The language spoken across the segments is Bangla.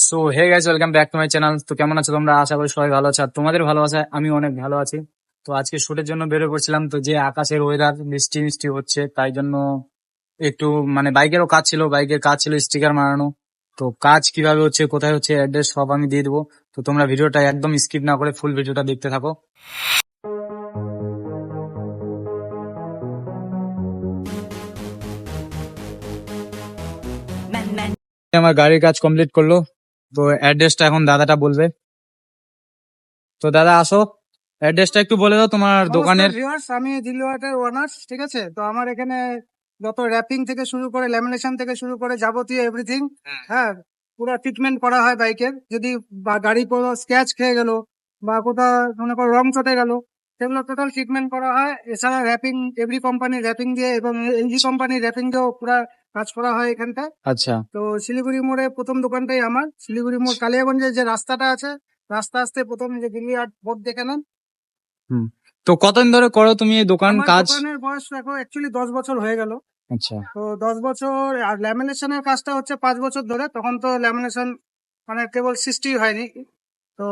So hey guys, welcome back to my channel. তো কেমন আছো তোমরা? আশা করি সবাই ভালো আছে, আর তোমাদের ভালোবাসায় আমি অনেক ভালো আছি। তো আজকে শুটের জন্য বেরোয় পড়ছিলাম, তো যে আকাশের ওয়েদার বৃষ্টি মিষ্টি হচ্ছে, তাই জন্য একটু মানে বাইকেরও কাজ ছিল, বাইকের কাজ ছিল স্টিকার মারানো। তো কাজ কিভাবে হচ্ছে, কোথায় হচ্ছে, অ্যাড্রেস সব আমি দিয়ে দেবো। তো তোমরা ভিডিওটা একদম স্কিপ না করে ফুল ভিডিওটা দেখতে থাকো। আমার গাড়ির কাজ কমপ্লিট করলো, তো অ্যাড্রেসটা এখন দাদাটা বলবে। তো দাদা আসো, অ্যাড্রেসটা একটু বলে দাও তোমার দোকানের। নমস্কার ভিউয়ার্স, আমি দিলওয়াটার ওনার্স। ঠিক আছে, তো আমার এখানে যত র্যাপিং থেকে শুরু করে ল্যামিনেশন থেকে শুরু করে যাবতীয় এভরিথিং, হ্যাঁ, পুরো ট্রিটমেন্ট করা হয় বাইকের। যদি বা গাড়ি কোনো স্ক্র্যাচ খেয়ে গেল বা কোথাও মনে করো রং চটে গেল, সেগুলো টোটাল ট্রিটমেন্ট করা হয়। এছাড়া র্যাপিং, এভরি কোম্পানির র্যাপিং দিয়ে এবং এলজি কোম্পানির র্যাপিং দিয়েও পুরো কাজ করা হয় এখানটায়। আচ্ছা। তো শিলিগুড়ি মোড়ে প্রথম দোকানটাই আমার। শিলিগুড়ি মোড় কালিয়াগঞ্জের যে রাস্তাটা আছে, রাস্তা আসতে প্রথম যে দিলওয়াট বোর্ড দেখে নেন। হুম। তো কতদিন ধরে করো তুমি এই দোকান আমার কাজ? দোকানের বয়স দেখো অ্যাকচুয়ালি 10 বছর হয়ে গেল। আচ্ছা। তো 10 বছর, আর ল্যামিনেশনের কাজটা হচ্ছে 5 বছর ধরে। তখন তো ল্যামিনেশন মানে কেবল সৃষ্টি হয়নি। তো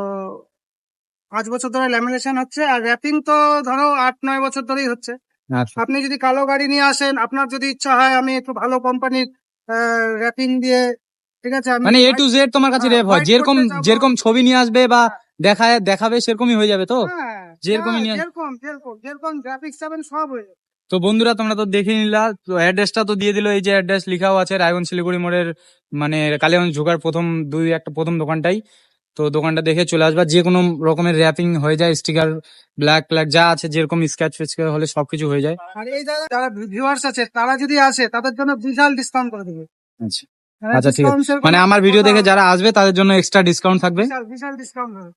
5 বছর ধরে ল্যামিনেশন হচ্ছে, আর র্যাপিং তো ধরো 8-9 বছর ধরেই হচ্ছে। আচ্ছা, আপনি যদি কালো গাড়ি নিয়ে আসেন, আপনার যদি ইচ্ছা হয় আমি একটু ভালো কোম্পানির র্যাপিং দিয়ে, ঠিক আছে, আমি মানে এ টু জেড তোমার কাছে রেপ হয়, হোয়াইট যেরকম করতে যাবো। যেরকম ছবি নিয়ে আসবে বা দেখাবে সেরকমই হয়ে যাবে তো? হ্যাঁ, যেরকমই নিয়ে যেরকম যেরকম যেরকম গ্রাফিক্স চাবেন সব হয়ে যাবে। তো বন্ধুরা তোমরা তো দেখে নিলা, তো অ্যাড্রেসটা তো দিয়ে দিলো, এই যে অ্যাড্রেস লিখাও আছে রায়গঞ্জ শিলিগুড়ি মোড়ের, মানে কালিয়াগঞ্জ ঢোকার প্রথম দোকানটাই। তো দোকানটা দেখে চলে আসবা। যে কোনো রকমের র্যাপিং হয়ে যায়, স্টিকার ব্ল্যাক ব্ল্যাক যা আছে, যেরকম স্ক্র্যাচ ফেস্ক্র্যাচ হলে সবকিছু হয়ে যায়। আর এই যারা ভিউয়ার্স আছে তারা যদি আসে, তাদের জন্য বিশাল ডিসকাউন্ট করে দেবে। আচ্ছা মানে আচ্ছা, ঠিক আছে। ডিসকাউন্টের মানে কোনো আমার ভিডিও কথা দেখে হবে যারা না। আসবে তাদের জন্য এক্সট্রা ডিসকাউন্ট থাকবে। বিশাল বিশাল ডিসকাউন্ট হবে।